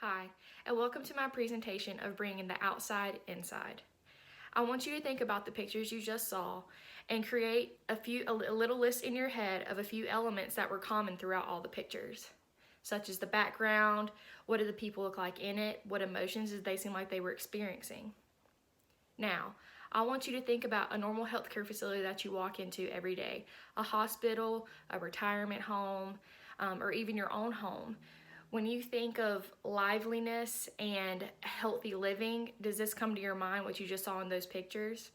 Hi, and welcome to my presentation of bringing the outside inside. I want you to think about the pictures you just saw and create a little list in your head of a few elements that were common throughout all the pictures, such as the background, what did the people look like in it, what emotions did they seem like they were experiencing. Now, I want you to think about a normal healthcare facility that you walk into every day, a hospital, a retirement home, or even your own home. When you think of liveliness and healthy living, does this come to your mind, what you just saw in those pictures?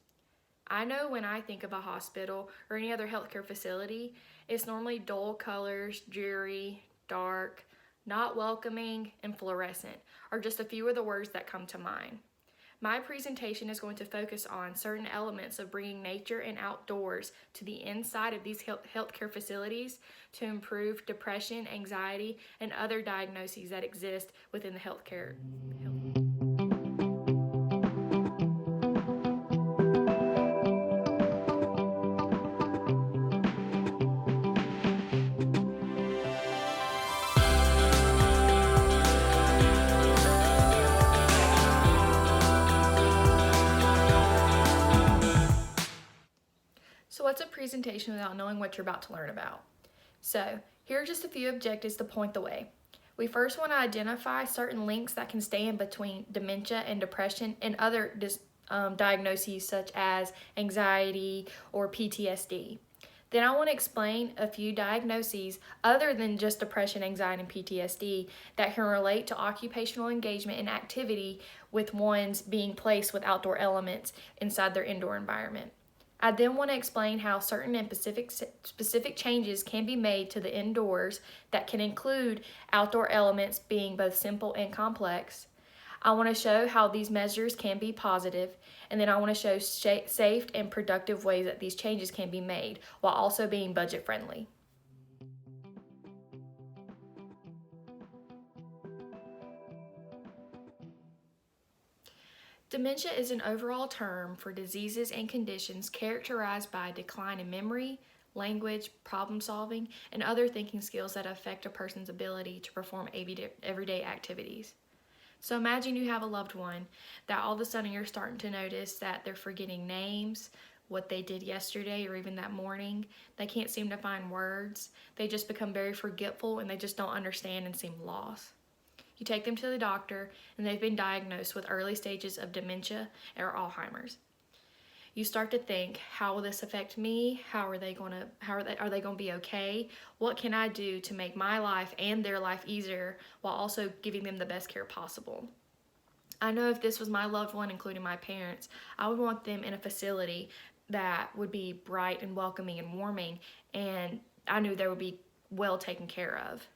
I know when I think of a hospital or any other healthcare facility, it's normally dull colors, dreary, dark, not welcoming, and fluorescent, are just a few of the words that come to mind. My presentation is going to focus on certain elements of bringing nature and outdoors to the inside of these healthcare facilities to improve depression, anxiety, and other diagnoses that exist within the healthcare. So what's a presentation without knowing what you're about to learn about? So here are just a few objectives to point the way. We first want to identify certain links that can stay in between dementia and depression and other diagnoses such as anxiety or PTSD. Then I want to explain a few diagnoses other than just depression, anxiety, and PTSD that can relate to occupational engagement and activity with ones being placed with outdoor elements inside their indoor environment. I then want to explain how certain and specific changes can be made to the indoors that can include outdoor elements being both simple and complex. I want to show how these measures can be positive, and then I want to show safe and productive ways that these changes can be made while also being budget friendly. Dementia is an overall term for diseases and conditions characterized by a decline in memory, language, problem solving, and other thinking skills that affect a person's ability to perform everyday activities. So imagine you have a loved one that all of a sudden you're starting to notice that they're forgetting names, what they did yesterday or even that morning. They can't seem to find words. They just become very forgetful and they just don't understand and seem lost. You take them to the doctor and they've been diagnosed with early stages of dementia or Alzheimer's. You start to think, how will this affect me? Are they going to be okay? What can I do to make my life and their life easier while also giving them the best care possible? I know if this was my loved one, including my parents, I would want them in a facility that would be bright and welcoming and warming, and I knew they would be well taken care of.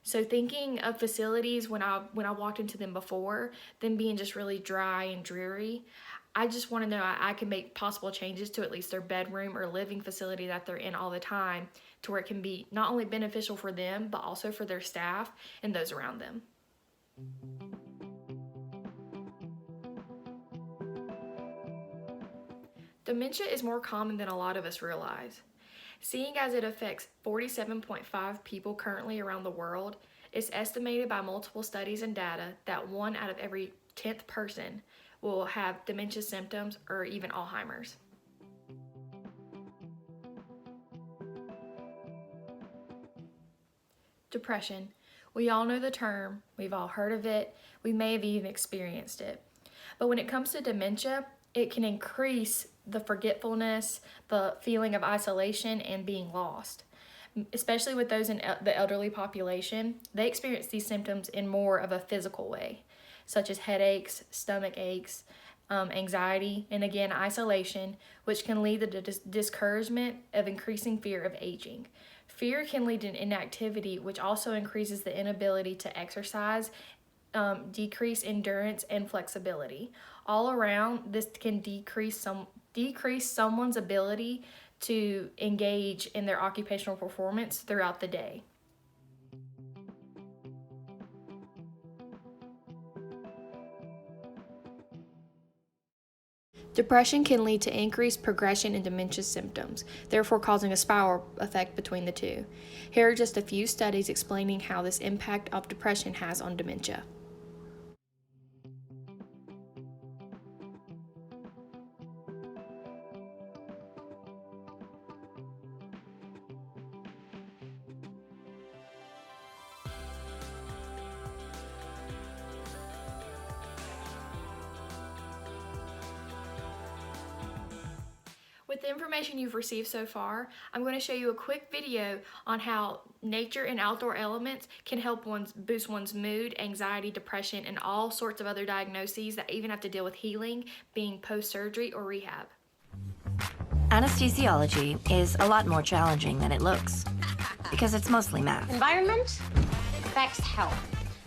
So thinking of facilities when I walked into them before, them being just really dry and dreary, I just want to know I can make possible changes to at least their bedroom or living facility that they're in all the time to where it can be not only beneficial for them, but also for their staff and those around them. Dementia is more common than a lot of us realize. Seeing as it affects 47.5 people currently around the world, it's estimated by multiple studies and data that 1 out of every 10th person will have dementia symptoms or even Alzheimer's. Depression. We all know the term, we've all heard of it, we may have even experienced it. But when it comes to dementia, it can increase the forgetfulness, the feeling of isolation, and being lost. Especially with those in the elderly population, they experience these symptoms in more of a physical way, such as headaches, stomach aches, anxiety, and again, isolation, which can lead to discouragement of increasing fear of aging. Fear can lead to inactivity, which also increases the inability to exercise, decrease endurance and flexibility. All around, this can decrease someone's ability to engage in their occupational performance throughout the day. Depression can lead to increased progression in dementia symptoms, therefore causing a spiral effect between the two. Here are just a few studies explaining how this impact of depression has on dementia. with the information you've received so far, I'm going to show you a quick video on how nature and outdoor elements can help boost one's mood, anxiety, depression, and all sorts of other diagnoses that even have to deal with healing, being post-surgery or rehab. Anesthesiology is a lot more challenging than it looks because it's mostly math. Environment affects health,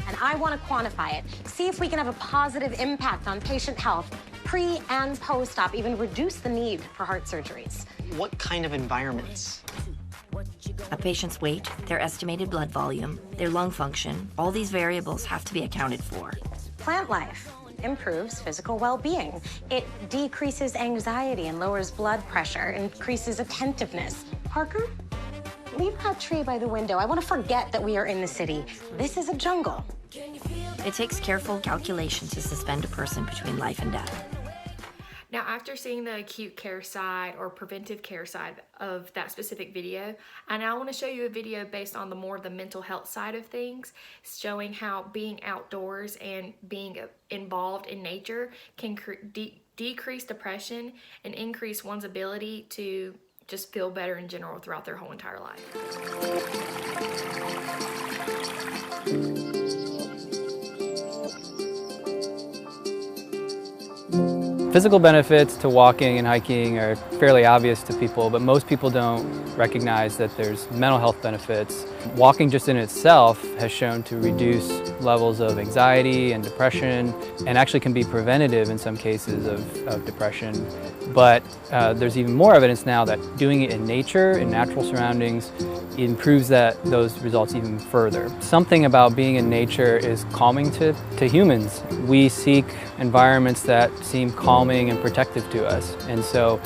and I want to quantify it. See if we can have a positive impact on patient health pre and post-op, even reduce the need for heart surgeries. What kind of environments? A patient's weight, their estimated blood volume, their lung function, all these variables have to be accounted for. Plant life improves physical well-being. It decreases anxiety and lowers blood pressure, increases attentiveness. Parker, leave that tree by the window. I want to forget that we are in the city. This is a jungle. It takes careful calculation to suspend a person between life and death. Now, after seeing the acute care side or preventive care side of that specific video, I now want to show you a video based on the mental health side of things, showing how being outdoors and being involved in nature can decrease depression and increase one's ability to just feel better in general throughout their whole entire life. Physical benefits to walking and hiking are fairly obvious to people, but most people don't recognize that there's mental health benefits. Walking just in itself has shown to reduce levels of anxiety and depression, and actually can be preventative in some cases of depression. But there's even more evidence now that doing it in nature, in natural surroundings, improves those results even further. Something about being in nature is calming to humans. We seek environments that seem calming and protective to us. And so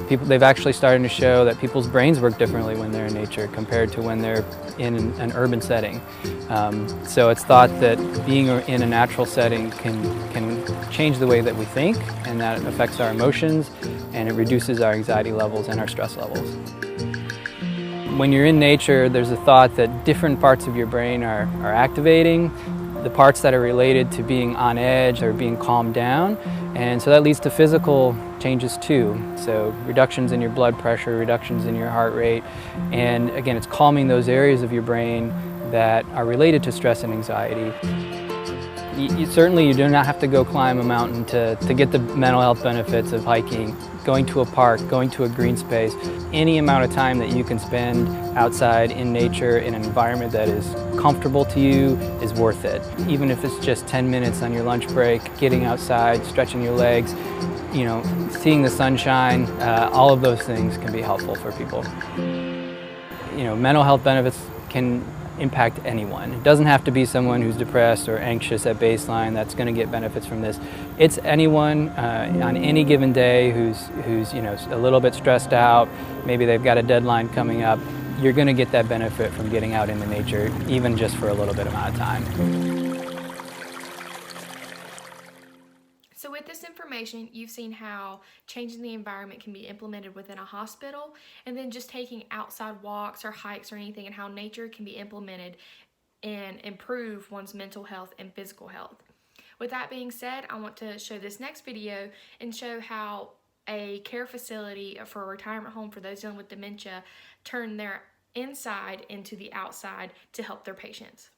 they've actually started to show that people's brains work differently when they're in nature compared to when they're in an urban setting. So it's thought that being in a natural setting can change the way that we think, and that affects our emotions, and it reduces our anxiety levels and our stress levels. When you're in nature, there's a thought that different parts of your brain are activating, the parts that are related to being on edge or being calmed down, and so that leads to physical changes too. So reductions in your blood pressure, reductions in your heart rate, and again, it's calming those areas of your brain that are related to stress and anxiety. Certainly you do not have to go climb a mountain to get the mental health benefits of hiking. Going to a park, going to a green space, any amount of time that you can spend outside in nature in an environment that is comfortable to you is worth it. Even if it's just 10 minutes on your lunch break, getting outside, stretching your legs, you know, seeing the sunshine, all of those things can be helpful for people. You know, mental health benefits can impact anyone. It doesn't have to be someone who's depressed or anxious at baseline that's going to get benefits from this. It's anyone on any given day who's you know, a little bit stressed out, maybe they've got a deadline coming up. You're going to get that benefit from getting out into nature, even just for a little bit amount of time. So with this information, you've seen how changing the environment can be implemented within a hospital, and then just taking outside walks or hikes or anything, and how nature can be implemented and improve one's mental health and physical health. With that being said, I want to show this next video and show how a care facility for a retirement home for those dealing with dementia turn their inside into the outside to help their patients.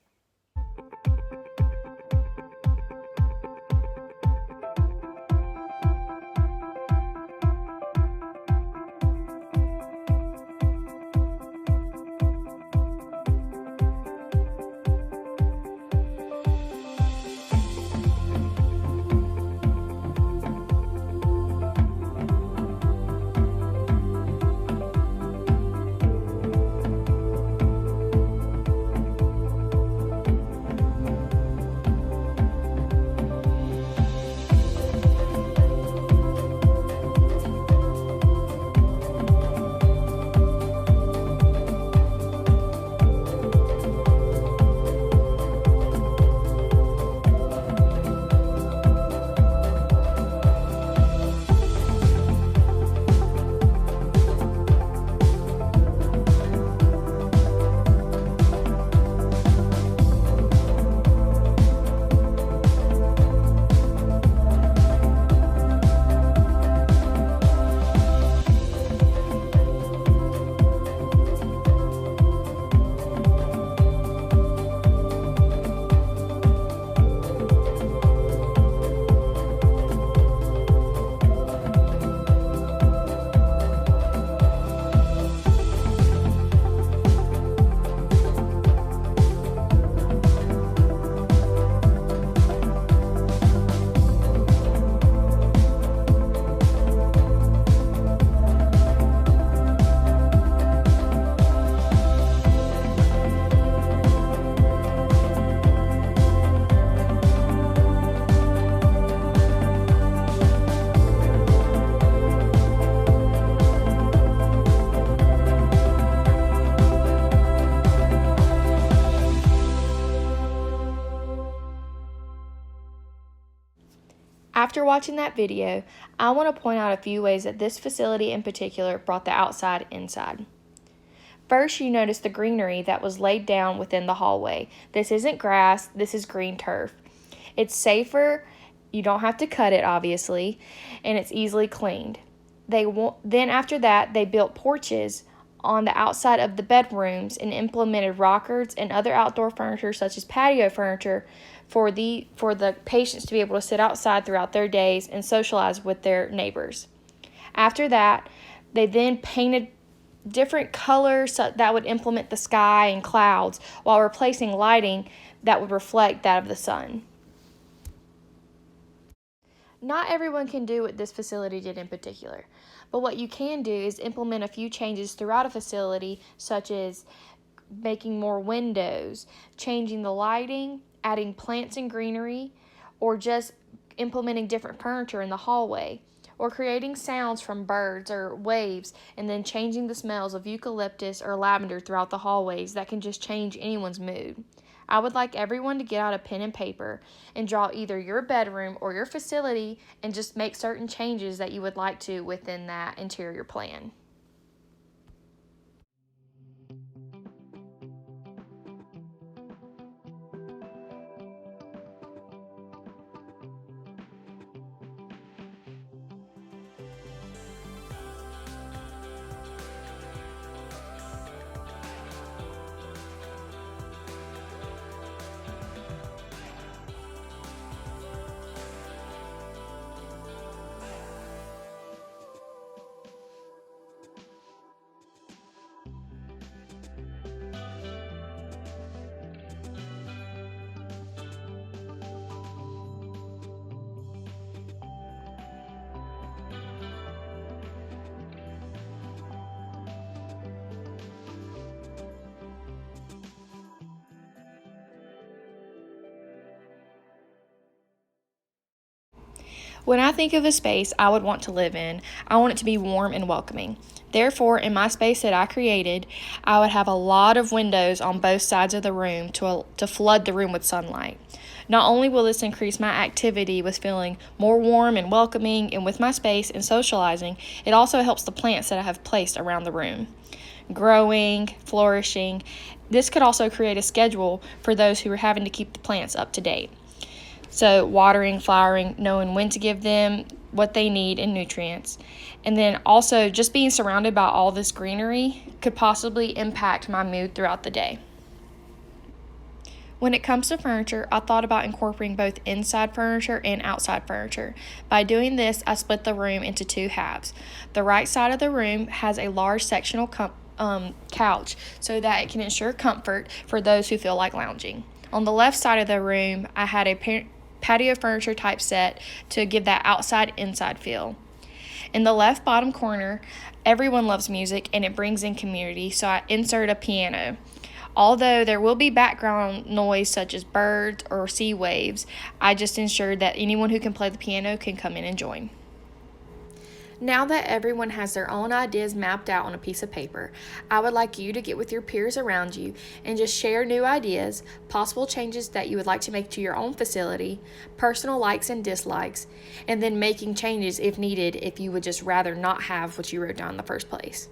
After watching that video, I want to point out a few ways that this facility in particular brought the outside inside. First, you notice the greenery that was laid down within the hallway. This isn't grass, this is green turf. It's safer, you don't have to cut it obviously, and it's easily cleaned. Then after that, they built porches on the outside of the bedrooms and implemented rockers and other outdoor furniture such as patio furniture for the patients to be able to sit outside throughout their days and socialize with their neighbors. After that, they then painted different colors that would implement the sky and clouds while replacing lighting that would reflect that of the sun. Not everyone can do what this facility did in particular, but what you can do is implement a few changes throughout a facility, such as making more windows, changing the lighting, adding plants and greenery, or just implementing different furniture in the hallway, or creating sounds from birds or waves, and then changing the smells of eucalyptus or lavender throughout the hallways that can just change anyone's mood. I would like everyone to get out a pen and paper and draw either your bedroom or your facility and just make certain changes that you would like to within that interior plan. When I think of a space I would want to live in, I want it to be warm and welcoming. Therefore, in my space that I created, I would have a lot of windows on both sides of the room to flood the room with sunlight. Not only will this increase my activity with feeling more warm and welcoming and with my space and socializing, it also helps the plants that I have placed around the room growing, flourishing. This could also create a schedule for those who are having to keep the plants up to date. So watering, flowering, knowing when to give them what they need and nutrients. And then also just being surrounded by all this greenery could possibly impact my mood throughout the day. When it comes to furniture, I thought about incorporating both inside furniture and outside furniture. By doing this, I split the room into two halves. The right side of the room has a large sectional couch so that it can ensure comfort for those who feel like lounging. On the left side of the room, I had a patio furniture type set to give that outside-inside feel. In the left bottom corner, everyone loves music and it brings in community, so I insert a piano. Although there will be background noise such as birds or sea waves, I just ensured that anyone who can play the piano can come in and join. Now that everyone has their own ideas mapped out on a piece of paper, I would like you to get with your peers around you and just share new ideas, possible changes that you would like to make to your own facility, personal likes and dislikes, and then making changes if needed if you would just rather not have what you wrote down in the first place.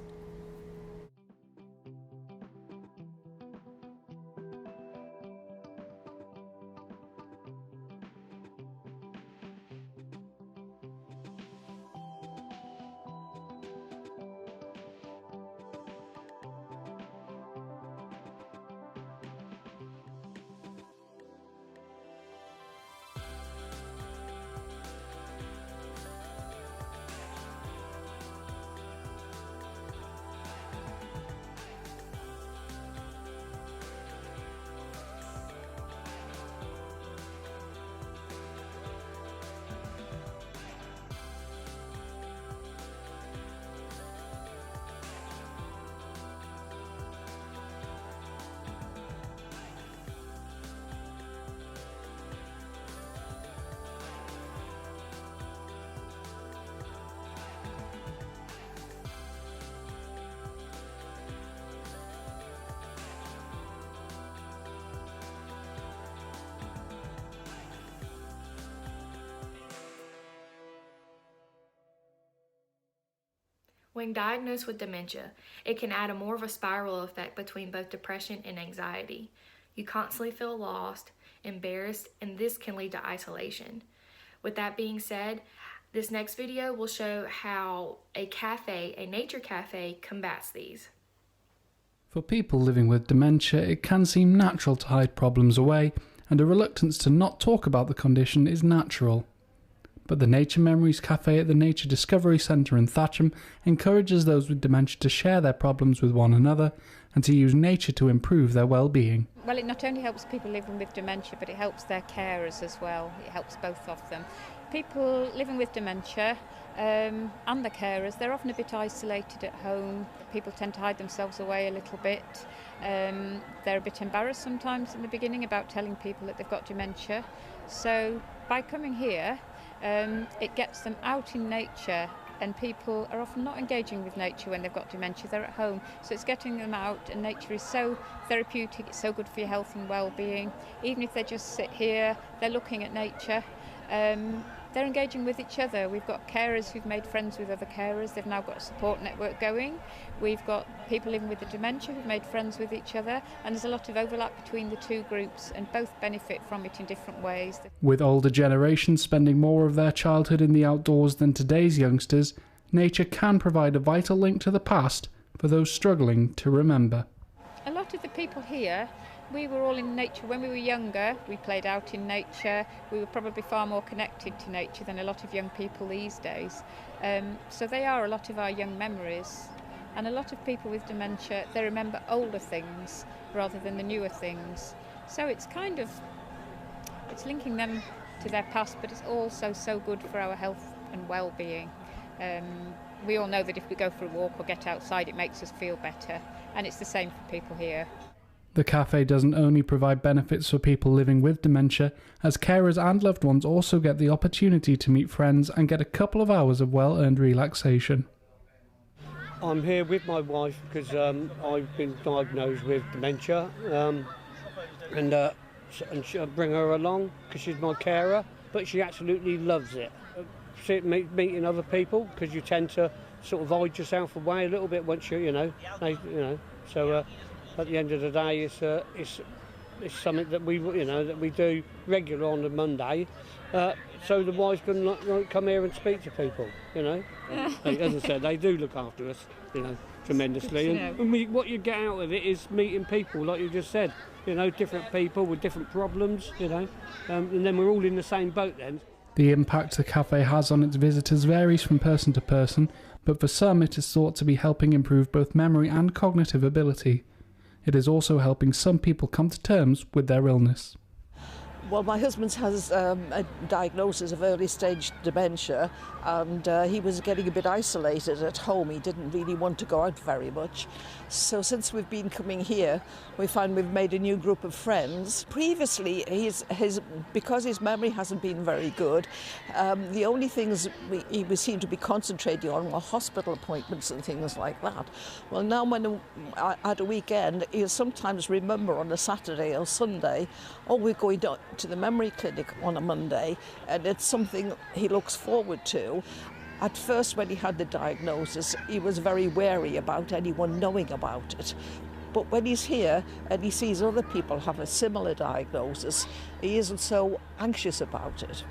When diagnosed with dementia, it can add more of a spiral effect between both depression and anxiety. You constantly feel lost, embarrassed, and this can lead to isolation. With that being said, this next video will show how a nature cafe, combats these. For people living with dementia, it can seem natural to hide problems away, and a reluctance to not talk about the condition is natural. But the Nature Memories Cafe at the Nature Discovery Centre in Thatcham encourages those with dementia to share their problems with one another and to use nature to improve their well-being. Well, it not only helps people living with dementia, but it helps their carers as well. It helps both of them. People living with dementia and the carers, they're often a bit isolated at home. People tend to hide themselves away a little bit. They're a bit embarrassed sometimes in the beginning about telling people that they've got dementia. So by coming here, it gets them out in nature, and people are often not engaging with nature when they've got dementia. They're at home, so it's getting them out, and nature is so therapeutic, it's so good for your health and well-being. Even if they just sit here, they're looking at nature. They're engaging with each other. We've got carers who've made friends with other carers. They've now got a support network going. We've got people living with the dementia who've made friends with each other, and there's a lot of overlap between the two groups, and both benefit from it in different ways. With older generations spending more of their childhood in the outdoors than today's youngsters, nature can provide a vital link to the past for those struggling to remember. A lot of the people here, we were all in nature when we were younger. We played out in nature. We were probably far more connected to nature than a lot of young people these days. So they are a lot of our young memories. And a lot of people with dementia, they remember older things rather than the newer things. So it's it's linking them to their past, but it's also so good for our health and well-being. We all know that if we go for a walk or get outside, it makes us feel better. And it's the same for people here. The cafe doesn't only provide benefits for people living with dementia, as carers and loved ones also get the opportunity to meet friends and get a couple of hours of well-earned relaxation. I'm here with my wife because I've been diagnosed with dementia, and I bring her along because she's my carer, but she absolutely loves it. Meeting other people, because you tend to sort of hide yourself away a little bit once so at the end of the day, it's something that we do regular on a Monday, so the wife can come here and speak to people. As I said, they do look after us, tremendously. And what you get out of it is meeting people, like you just said. Different people with different problems. And then we're all in the same boat then. The impact the cafe has on its visitors varies from person to person, but for some it is thought to be helping improve both memory and cognitive ability. It is also helping some people come to terms with their illness. Well, my husband has a diagnosis of early stage dementia, and he was getting a bit isolated at home. He didn't really want to go out very much. So since we've been coming here, we find we've made a new group of friends. Previously, because his memory hasn't been very good, the only things we seem to be concentrating on were hospital appointments and things like that. Well, now when at a weekend, he'll sometimes remember on a Saturday or Sunday, we're going to the memory clinic on a Monday, and it's something he looks forward to. At first, when he had the diagnosis, he was very wary about anyone knowing about it. But when he's here and he sees other people have a similar diagnosis, he isn't so anxious about it.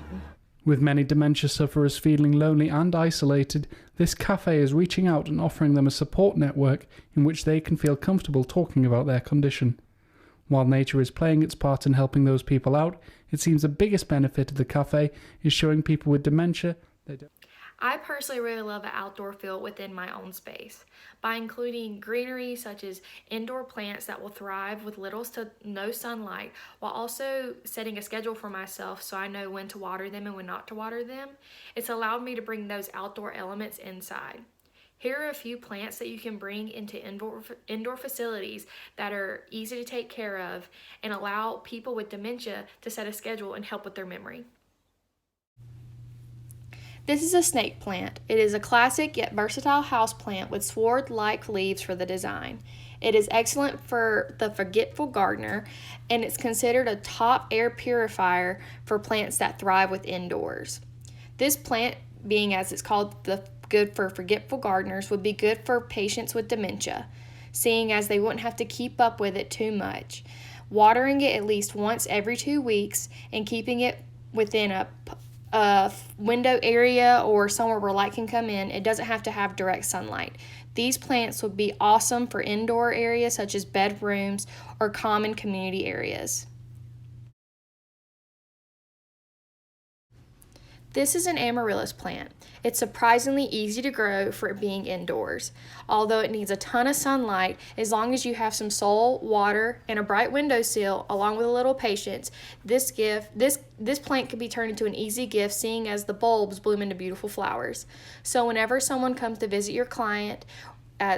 With many dementia sufferers feeling lonely and isolated, this cafe is reaching out and offering them a support network in which they can feel comfortable talking about their condition. While nature is playing its part in helping those people out, it seems the biggest benefit of the cafe is showing people with dementia they don't. I personally really love an outdoor feel within my own space. By including greenery such as indoor plants that will thrive with little to no sunlight, while also setting a schedule for myself so I know when to water them and when not to water them, it's allowed me to bring those outdoor elements inside. Here are a few plants that you can bring into indoor facilities that are easy to take care of and allow people with dementia to set a schedule and help with their memory. This is a snake plant. It is a classic yet versatile houseplant with sword-like leaves for the design. It is excellent for the forgetful gardener, and it's considered a top air purifier for plants that thrive with indoors. This plant, being as it's called the good for forgetful gardeners would be good for patients with dementia, seeing as they wouldn't have to keep up with it too much. Watering it at least once every 2 weeks and keeping it within a window area or somewhere where light can come in. It doesn't have to have direct sunlight. These plants would be awesome for indoor areas such as bedrooms or common community areas. This is an amaryllis plant. It's surprisingly easy to grow for it being indoors. Although it needs a ton of sunlight, as long as you have some soil, water, and a bright windowsill, along with a little patience, this plant can be turned into an easy gift, seeing as the bulbs bloom into beautiful flowers. So whenever someone comes to visit your client,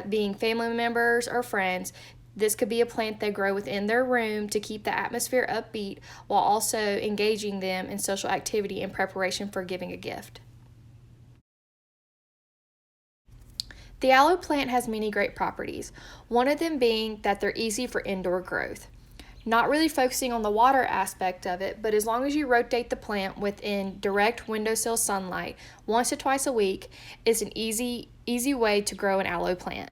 being family members or friends, this could be a plant they grow within their room to keep the atmosphere upbeat while also engaging them in social activity in preparation for giving a gift. The aloe plant has many great properties, one of them being that they're easy for indoor growth. Not really focusing on the water aspect of it, but as long as you rotate the plant within direct windowsill sunlight once or twice a week, it's an easy way to grow an aloe plant.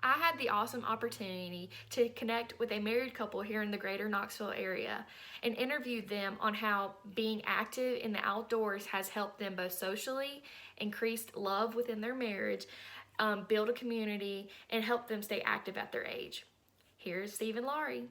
I had the awesome opportunity to connect with a married couple here in the greater Knoxville area and interview them on how being active in the outdoors has helped them both socially, increased love within their marriage, build a community, and help them stay active at their age. Here's Steve and Laurie.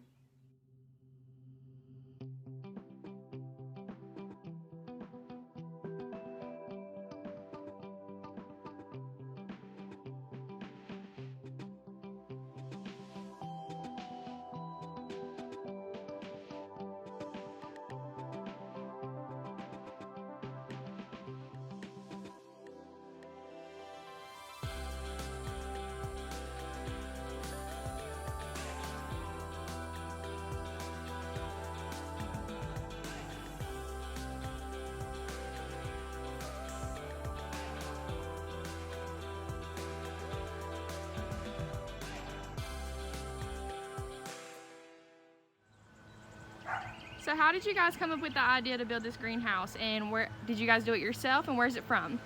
So how did you guys come up with the idea to build this greenhouse, and where did you guys do it yourself, and where's it from?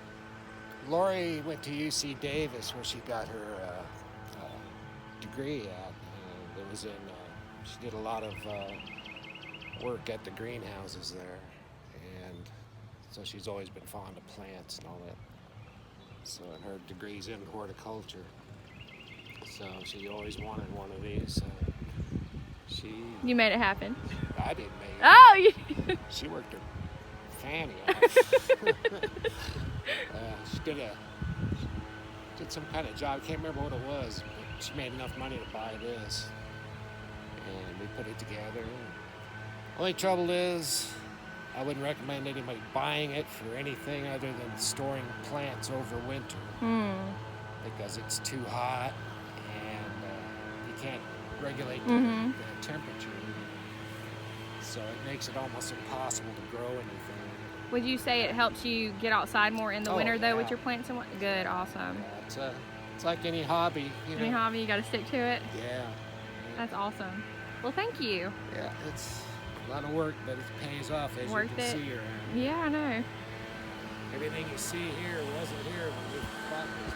Lori went to UC Davis where she got her degree at. It was in, she did a lot of work at the greenhouses there, and so she's always been fond of plants and all that. So and her degree's in horticulture, so she always wanted one of these. You made it happen. I didn't make it. Oh! She worked her fanny off. She did some kind of job. I can't remember what it was, but she made enough money to buy this. And we put it together. Only trouble is, I wouldn't recommend anybody buying it for anything other than storing plants over winter. Because it's too hot and you can't regulate the temperature. So it makes it almost impossible to grow anything. Would you say it helps you get outside more in the winter though with your plants and what? Good, awesome. Yeah, it's like any hobby, you know. Any hobby, you got to stick to it. Yeah. That's awesome. Well, thank you. Yeah, it's a lot of work, but it pays off as you can see around. Yeah, I know. Everything you see here wasn't here when we bought this.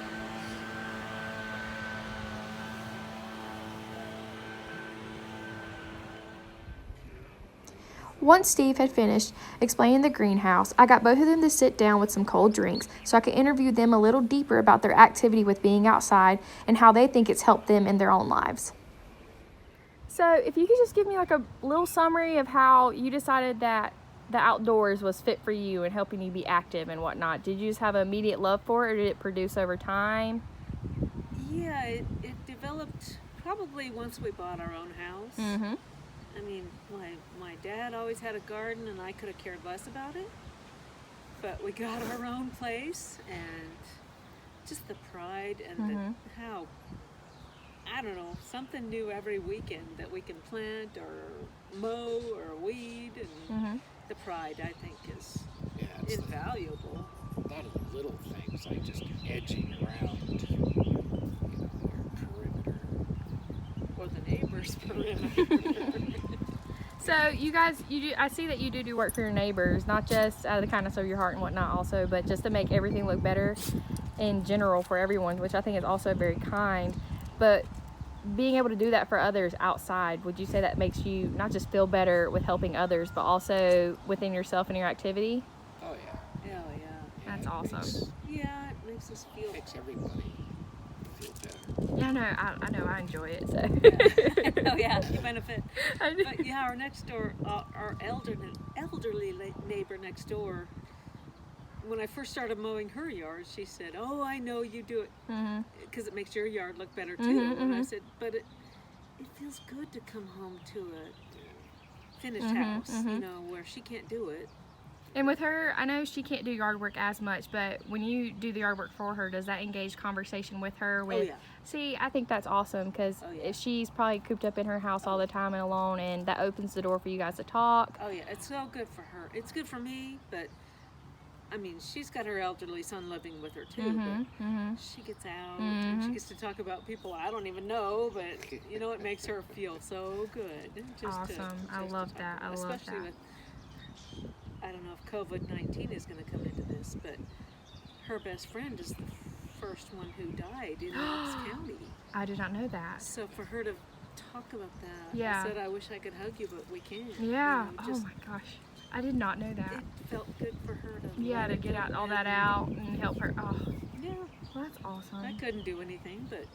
Once Steve had finished explaining the greenhouse, I got both of them to sit down with some cold drinks so I could interview them a little deeper about their activity with being outside and how they think it's helped them in their own lives. So if you could just give me like a little summary of how you decided that the outdoors was fit for you and helping you be active and whatnot. Did you just have an immediate love for it, or did it produce over time? Yeah, it developed probably once we bought our own house. I mean, my dad always had a garden and I could have cared less about it, but we got our own place, and just the pride and how, I don't know, something new every weekend that we can plant or mow or weed, and the pride, I think, is invaluable. Not the little things like just edging around, your perimeter. Or the neighbor's perimeter. So you guys, I see that you do work for your neighbors, not just out of the kindness of your heart and whatnot also, but just to make everything look better. in general for everyone, which I think is also very kind. But being able to do that for others outside, would you say that makes you not just feel better with helping others, but also within yourself and your activity? Oh yeah. Oh yeah. That's awesome. Yeah, it makes us feel. Makes everybody feel better. Yeah, I know, I enjoy it. So. Oh yeah, you benefit. But yeah, our next door, our elderly neighbor next door. When I first started mowing her yard, she said, "Oh, I know you do it because it makes your yard look better too." And I said, "But it feels good to come home to a finished house, you know, where she can't do it." And with her, I know she can't do yard work as much, but when you do the yard work for her, does that engage conversation with her? Oh yeah. See, I think that's awesome because if she's probably cooped up in her house all the time and alone, and that opens the door for you guys to talk. Oh yeah, it's so good for her. It's good for me, but I mean, she's got her elderly son living with her too. But she gets out and she gets to talk about people I don't even know, but you know, it makes her feel so good. Awesome. I love that. I love that. Especially with, I don't know if COVID-19 is going to come into this, but her best friend is the first one who died in Knox County. I did not know that. So for her to talk about that, Yeah. I said, I wish I could hug you, but we can't. Yeah. You know, just, oh my gosh. I did not know that. It felt good for her to To get out all that out and help her. Oh, yeah. Well, that's awesome. I couldn't do anything, but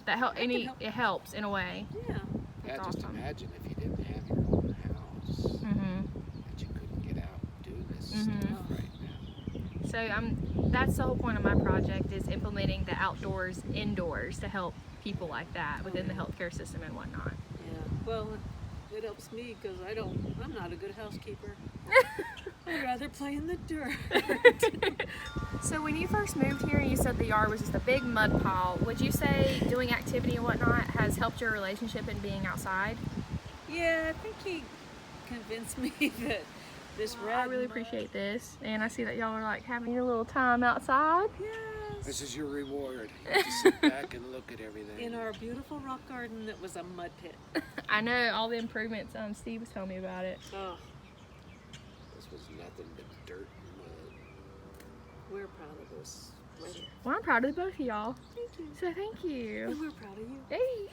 that help. It helps in a way. Yeah. Yeah, That's just awesome. imagine if you didn't have your own house, that you couldn't get out and do this stuff right now. So that's the whole point of my project, is implementing the outdoors indoors to help people like that within the healthcare system and whatnot. Yeah. Well, it helps me because I'm not a good housekeeper. I'd rather play in the dirt. So when you first moved here and you said the yard was just a big mud pile, would you say doing activity and whatnot has helped your relationship in being outside? Yeah, I think he convinced me that this red I really appreciate this, and I see that y'all are like having your little time outside. Yes. This is your reward. You get to sit back and look at everything. In our beautiful rock garden that was a mud pit. I know all the improvements. Steve was telling me about it. Oh, This was nothing but dirt and mud. we're proud of this weather. Well, I'm proud of both of y'all. Thank you. So thank you. And we're proud of you. Hey.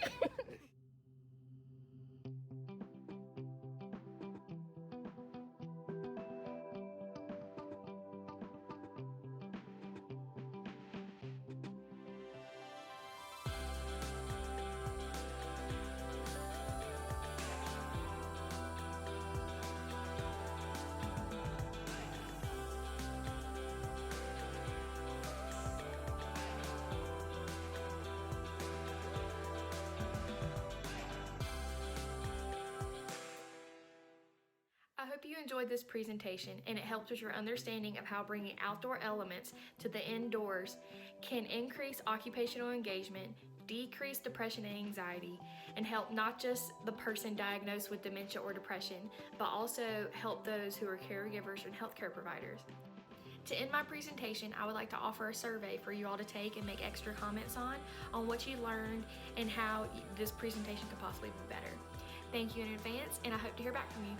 I hope you enjoyed this presentation and it helped with your understanding of how bringing outdoor elements to the indoors can increase occupational engagement, decrease depression and anxiety, and help not just the person diagnosed with dementia or depression, but also help those who are caregivers and healthcare providers. To end my presentation, I would like to offer a survey for you all to take and make extra comments on what you learned and how this presentation could possibly be better. Thank you in advance, and I hope to hear back from you.